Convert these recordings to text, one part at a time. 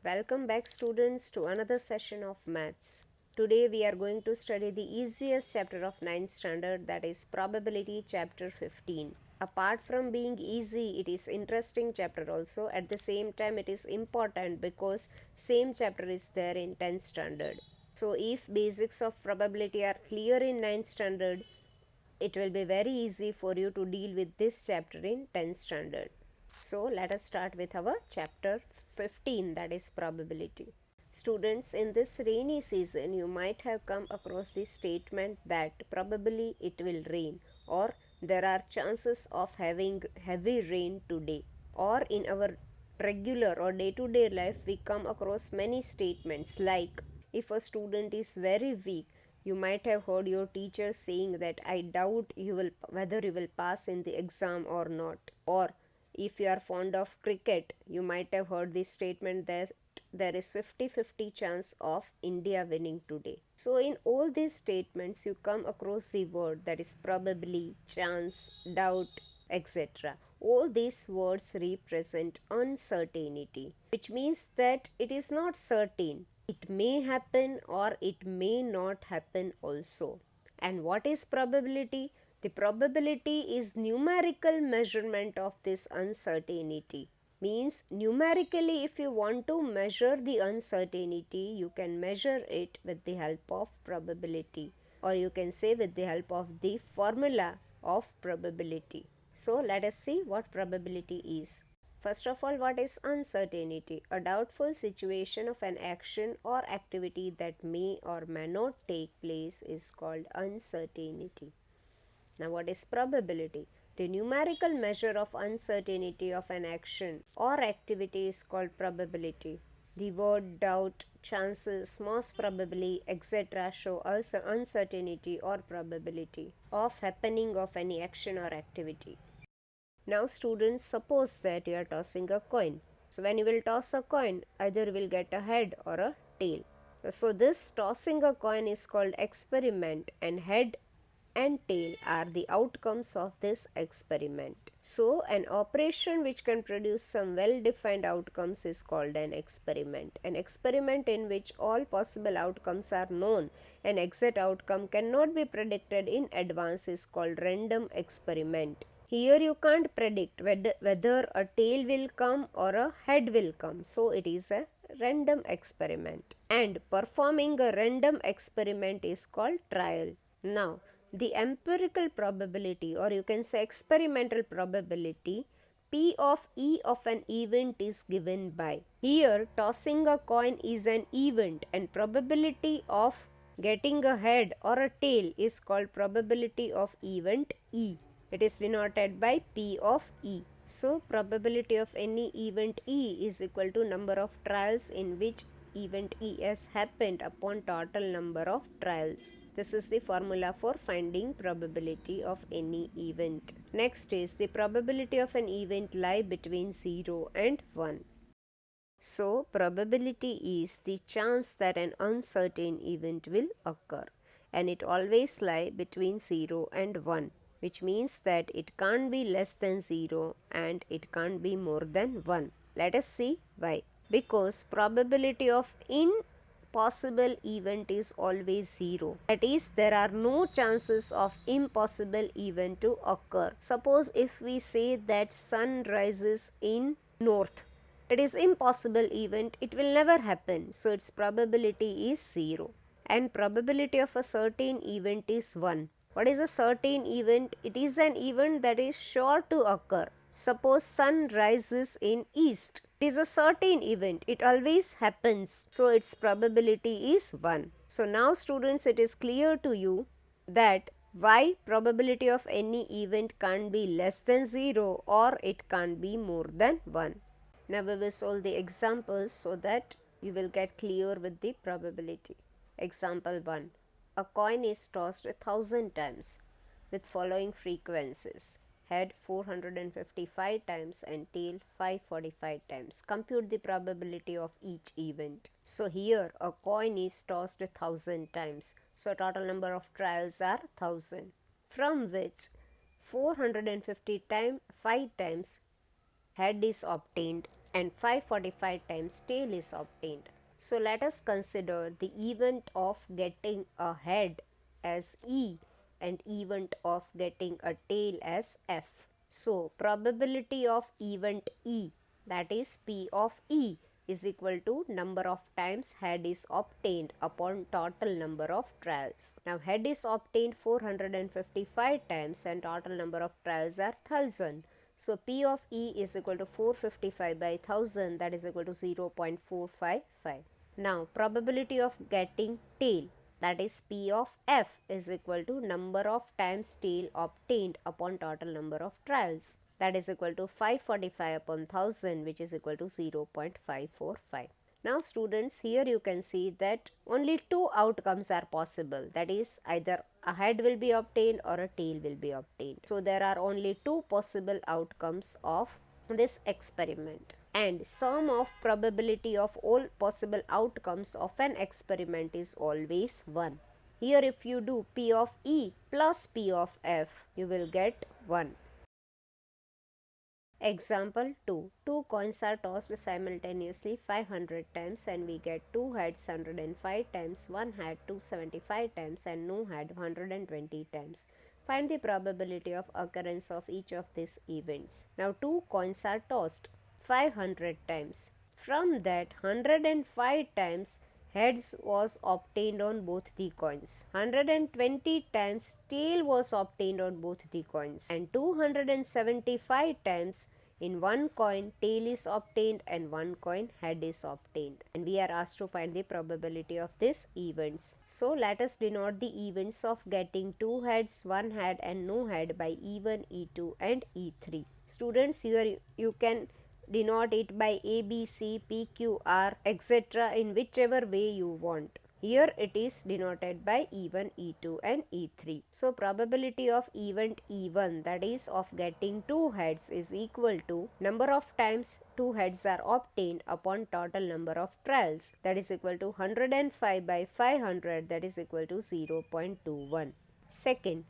Welcome back students to another session of maths. Today we are going to study the easiest chapter of 9th standard, that is probability chapter 15. Apart from being easy, it is interesting chapter also. At the same time it is important because same chapter is there in 10th standard. So if basics of probability are clear in 9th standard, it will be very easy for you to deal with this chapter in 10th standard. So let us start with our chapter 15, that is probability. Students, in this rainy season you might have come across the statement that probably it will rain, or there are chances of having heavy rain today. Or in our regular or day-to-day life we come across many statements like, if a student is very weak, you might have heard your teacher saying that I doubt whether you will pass in the exam or not. Or if you are fond of cricket, you might have heard this statement that there is 50-50 chance of India winning today. So in all these statements you come across the word that is probably, chance, doubt, etc. All these words represent uncertainty, which means that it is not certain. It may happen or it may not happen also. And what is probability? The probability is numerical measurement of this uncertainty. Means numerically, if you want to measure the uncertainty, you can measure it with the help of probability, or you can say with the help of the formula of probability. So let us see what probability is. First of all, what is uncertainty? A doubtful situation of an action or activity that may or may not take place is called uncertainty. Now, what is probability? The numerical measure of uncertainty of an action or activity is called probability. The word doubt, chances, most probably, etc. show also uncertainty or probability of happening of any action or activity. Now students, suppose that you are tossing a coin. So when you will toss a coin, either you will get a head or a tail. So this tossing a coin is called experiment, and head and tail are the outcomes of this experiment. So an operation which can produce some well-defined outcomes is called an experiment. An experiment in which all possible outcomes are known, an exact outcome cannot be predicted in advance, is called random experiment. Here you can't predict whether a tail will come or a head will come. So it is a random experiment. And performing a random experiment is called trial. Now, the empirical probability, or you can say experimental probability, P of E of an event is given by. Here tossing a coin is an event, and probability of getting a head or a tail is called probability of event E. It is denoted by P of E. So probability of any event E is equal to number of trials in which event E has happened upon total number of trials. This is the formula for finding probability of any event. Next is the probability of an event lie between 0 and 1. So probability is the chance that an uncertain event will occur, and it always lie between 0 and 1, which means that it can't be less than 0 and it can't be more than 1. Let us see why. Because probability of impossible event is always 0. That is, there are no chances of impossible event to occur. Suppose if we say that sun rises in north, it is impossible event, it will never happen. So its probability is 0. And probability of a certain event is 1. What is a certain event? It is an event that is sure to occur. Suppose sun rises in east. It is a certain event. It always happens. So its probability is 1. So now students, it is clear to you that why probability of any event can't be less than 0 or it can't be more than 1. Now we will solve the examples so that you will get clear with the probability. Example 1. A coin is tossed 1000 times with following frequencies: head 455 times and tail 545 times. Compute the probability of each event. So here a coin is tossed 1000 times. So total number of trials are 1000, from which 455 times head is obtained and 545 times tail is obtained. So let us consider the event of getting a head as E and event of getting a tail as F. So probability of event E, that is P of E, is equal to number of times head is obtained upon total number of trials. Now head is obtained 455 times and total number of trials are 1000. So P of E is equal to 455 by 1000, that is equal to 0.455. Now probability of getting tail, that is P of F, is equal to number of times tail obtained upon total number of trials, that is equal to 545 upon 1000, which is equal to 0.545. Now students, here you can see that only two outcomes are possible, that is either a head will be obtained or a tail will be obtained. So there are only two possible outcomes of this experiment, and sum of probability of all possible outcomes of an experiment is always 1. Here if you do P of E plus P of F, you will get 1. Example 2. Two coins are tossed simultaneously 500 times and we get two heads 105 times, one head 275 times and no head 120 times. Find the probability of occurrence of each of these events. Now two coins are tossed 500 times. From that 105 times heads was obtained on both the coins. 120 times tail was obtained on both the coins. And 275 times in one coin tail is obtained and one coin head is obtained. And we are asked to find the probability of these events. So let us denote the events of getting two heads, one head and no head by E1, E2 and E3. Students, here you can denote it by A, B, C, P, Q, R, etc. in whichever way you want. Here it is denoted by E1, E2 and E3. So probability of event E1, that is of getting two heads, is equal to number of times two heads are obtained upon total number of trials, that is equal to 105 by 500, that is equal to 0.21. Second,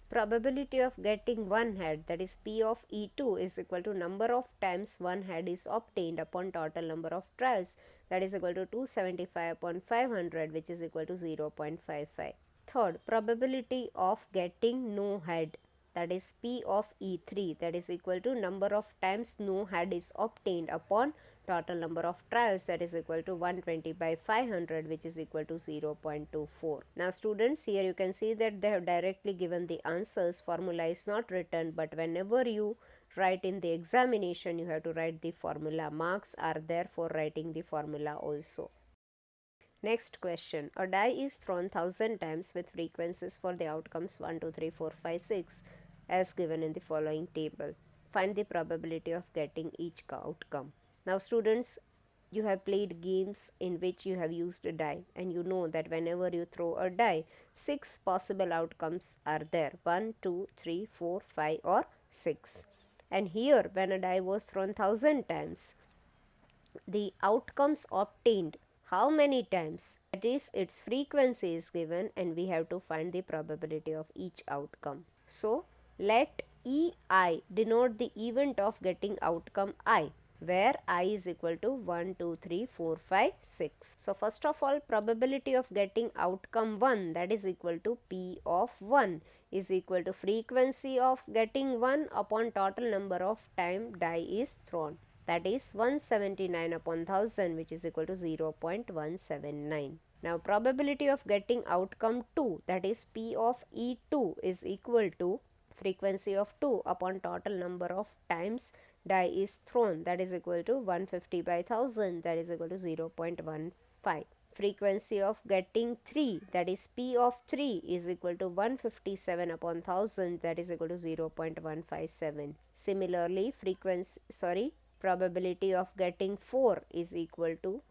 probability of getting one head, that is P of E2, is equal to number of times one head is obtained upon total number of trials, that is equal to 275 upon 500, which is equal to 0.55. Third, probability of getting no head, that is P of E3, that is equal to number of times no head is obtained upon total number of trials, that is equal to 120 by 500, which is equal to 0.24. Now students, here you can see that they have directly given the answers. Formula is not written, but whenever you write in the examination, you have to write the formula. Marks are there for writing the formula also. Next question. A die is thrown 1000 times with frequencies for the outcomes 1, 2, 3, 4, 5, 6 as given in the following table. Find the probability of getting each outcome. Now students, you have played games in which you have used a die, and you know that whenever you throw a die, 6 possible outcomes are there. 1, 2, 3, 4, 5 or 6. And here when a die was thrown 1000 times, the outcomes obtained how many times? That is, its frequency is given and we have to find the probability of each outcome. So let EI denote the event of getting outcome I, where I is equal to 1, 2, 3, 4, 5, 6. So first of all, probability of getting outcome 1, that is equal to P of 1, is equal to frequency of getting 1 upon total number of time die is thrown, that is 179 upon 1000, which is equal to 0.179. Now probability of getting outcome 2, that is P of E2, is equal to frequency of 2 upon total number of times die is thrown, that is equal to 150 by 1000, that is equal to 0.15. Frequency of getting 3, that is P of 3, is equal to 157 upon 1000, that is equal to 0.157. Similarly, probability of getting 4 is equal to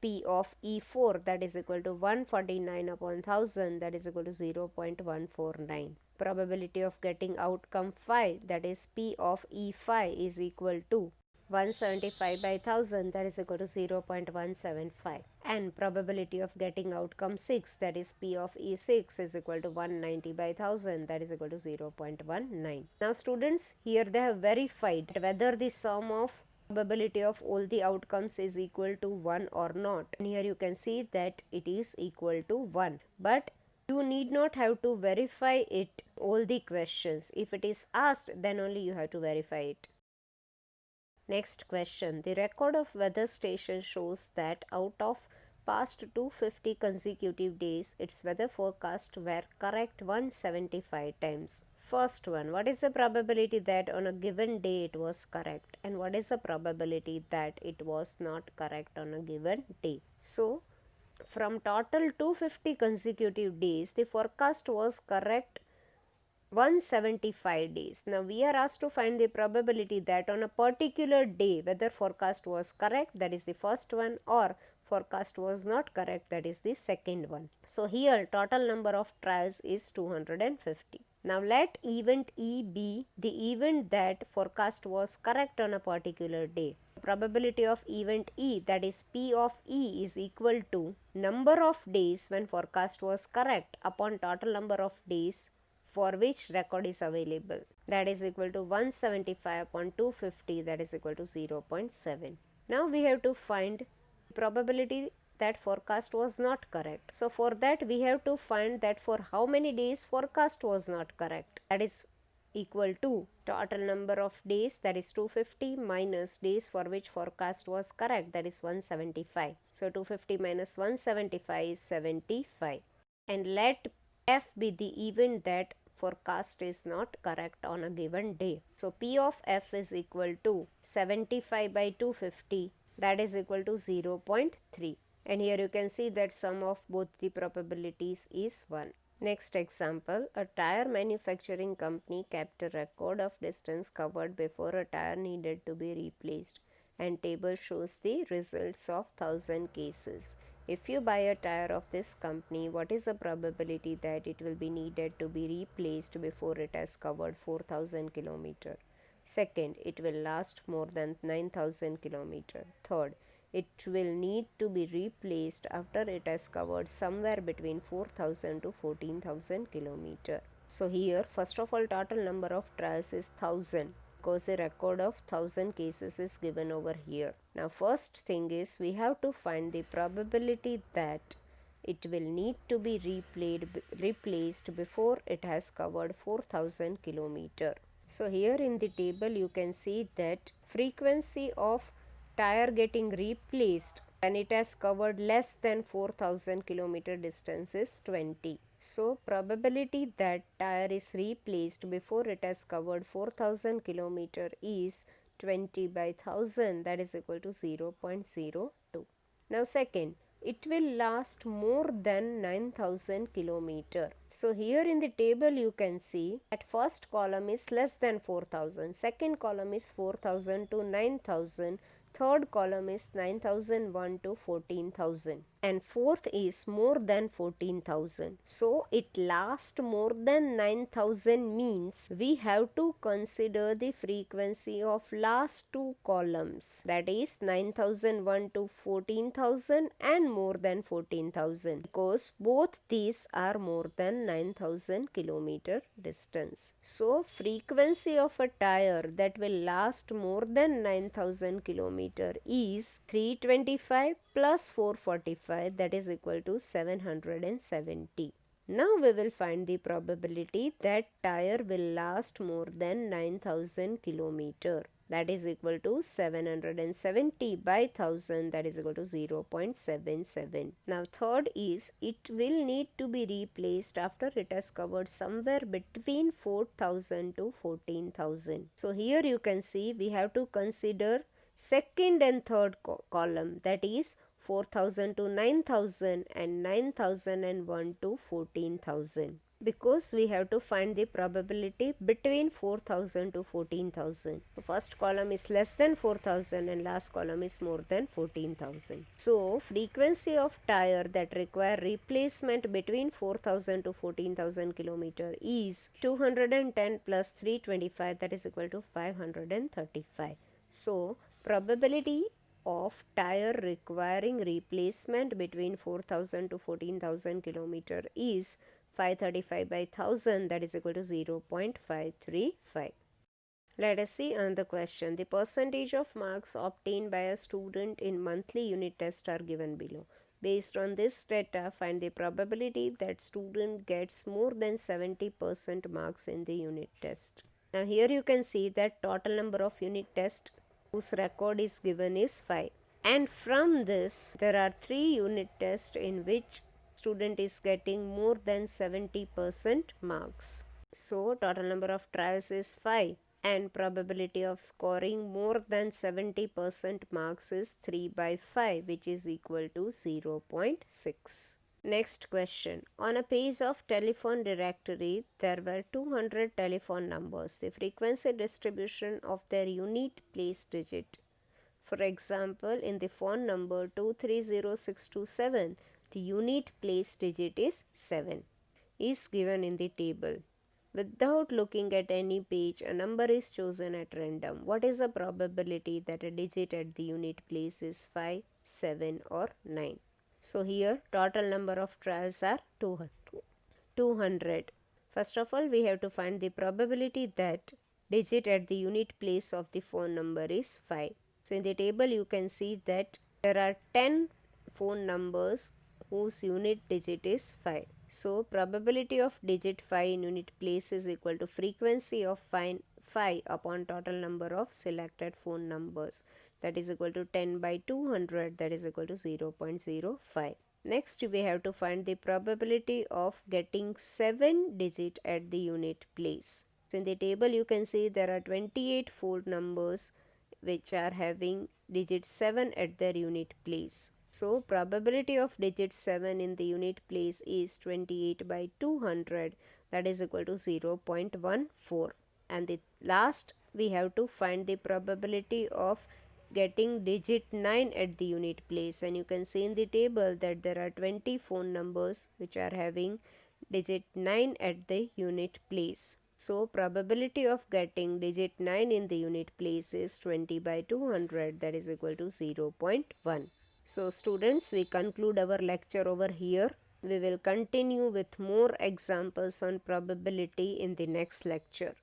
P of E4, that is equal to 149 upon 1000, that is equal to 0.149. Probability of getting outcome 5, that is P of E5, is equal to 175 by 1000, that is equal to 0.175. And probability of getting outcome 6, that is P of E6, is equal to 190 by 1000, that is equal to 0.19. Now students, here they have verified whether the sum of probability of all the outcomes is equal to 1 or not. And here you can see that it is equal to 1. But you need not have to verify it all the questions. If it is asked, then only you have to verify it. Next question. The record of weather station shows that out of past 250 consecutive days, its weather forecast were correct 175 times. First one, what is the probability that on a given day it was correct, and what is the probability that it was not correct on a given day? So, from total 250 consecutive days, the forecast was correct 175 days. Now we are asked to find the probability that on a particular day whether forecast was correct, that is the first one, or forecast was not correct, that is the second one. So here total number of tries is 250. Now let event E be the event that forecast was correct on a particular day. Probability of event E, that is P of E, is equal to number of days when forecast was correct upon total number of days for which record is available, that is equal to 175 upon 250, that is equal to 0.7. Now we have to find probability that forecast was not correct. So for that we have to find that for how many days forecast was not correct, that is equal to total number of days, that is 250, minus days for which forecast was correct, that is 175. So 250 minus 175 is 75. And let F be the event that forecast is not correct on a given day. So P of F is equal to 75 by 250, that is equal to 0.3. And here you can see that sum of both the probabilities is 1. Next example, a tire manufacturing company kept a record of distance covered before a tire needed to be replaced, and table shows the results of 1000 cases. If you buy a tire of this company, what is the probability that it will be needed to be replaced before it has covered 4000 km? Second, it will last more than 9000 km. Third, it will need to be replaced after it has covered somewhere between 4000 to 14000 km. So here, first of all, total number of trials is 1000, because a record of 1000 cases is given over here. Now first thing is we have to find the probability that it will need to be replaced before it has covered 4000 km. So here in the table you can see that frequency of tire getting replaced when it has covered less than 4000 km distance is 20. So probability that tire is replaced before it has covered 4000 km is 20 by 1000, that is equal to 0.02. Now second, it will last more than 9000 km. So here in the table you can see that first column is less than 4000, second column is 4000 to 9000, third column is 9001 to 14000, and fourth is more than 14000. So it lasts more than 9000 means we have to consider the frequency of last two columns, that is 9001 to 14000 and more than 14000, because both these are more than 9000 km distance. So frequency of a tire that will last more than 9000 km is 325 plus 445, that is equal to 770. Now we will find the probability that tire will last more than 9000 km, that is equal to 770 by 1000, that is equal to 0.77. Now third is it will need to be replaced after it has covered somewhere between 4000 to 14000. So here you can see we have to consider second and third column, that is 4000 to 9000 and 9001 to 14000, because we have to find the probability between 4000 to 14000. So first column is less than 4000 and last column is more than 14000. So frequency of tire that require replacement between 4000 to 14000 km is 210 plus 325, that is equal to 535. So probability of tire requiring replacement between 4000 to 14000 km is 535 by 1000, that is equal to 0.535. Let us see another question. The percentage of marks obtained by a student in monthly unit test are given below. Based on this data, find the probability that student gets more than 70% marks in the unit test. Now here you can see that total number of unit tests whose record is given is 5. And from this, there are 3 unit tests in which student is getting more than 70% marks. So total number of trials is 5 and probability of scoring more than 70% marks is 3 by 5, which is equal to 0.6. Next question. On a page of telephone directory, there were 200 telephone numbers. The frequency distribution of their unit place digit. For example, in the phone number 230627, the unit place digit is 7, is given in the table. Without looking at any page, a number is chosen at random. What is the probability that a digit at the unit place is 5, 7 or 9? So here total number of trials are 200. First of all, we have to find the probability that digit at the unit place of the phone number is 5. So in the table you can see that there are 10 phone numbers whose unit digit is 5. So probability of digit 5 in unit place is equal to frequency of 5 upon total number of selected phone numbers, that is equal to 10 by 200, that is equal to 0.05. Next we have to find the probability of getting 7 digit at the unit place. So in the table you can see there are 28 phone numbers which are having digit 7 at their unit place. So probability of digit 7 in the unit place is 28 by 200, that is equal to 0.14. And the last we have to find the probability of getting digit 9 at the unit place, and you can see in the table that there are 20 phone numbers which are having digit 9 at the unit place. So probability of getting digit 9 in the unit place is 20 by 200, that is equal to 0.1. So students, we conclude our lecture over here. We will continue with more examples on probability in the next lecture.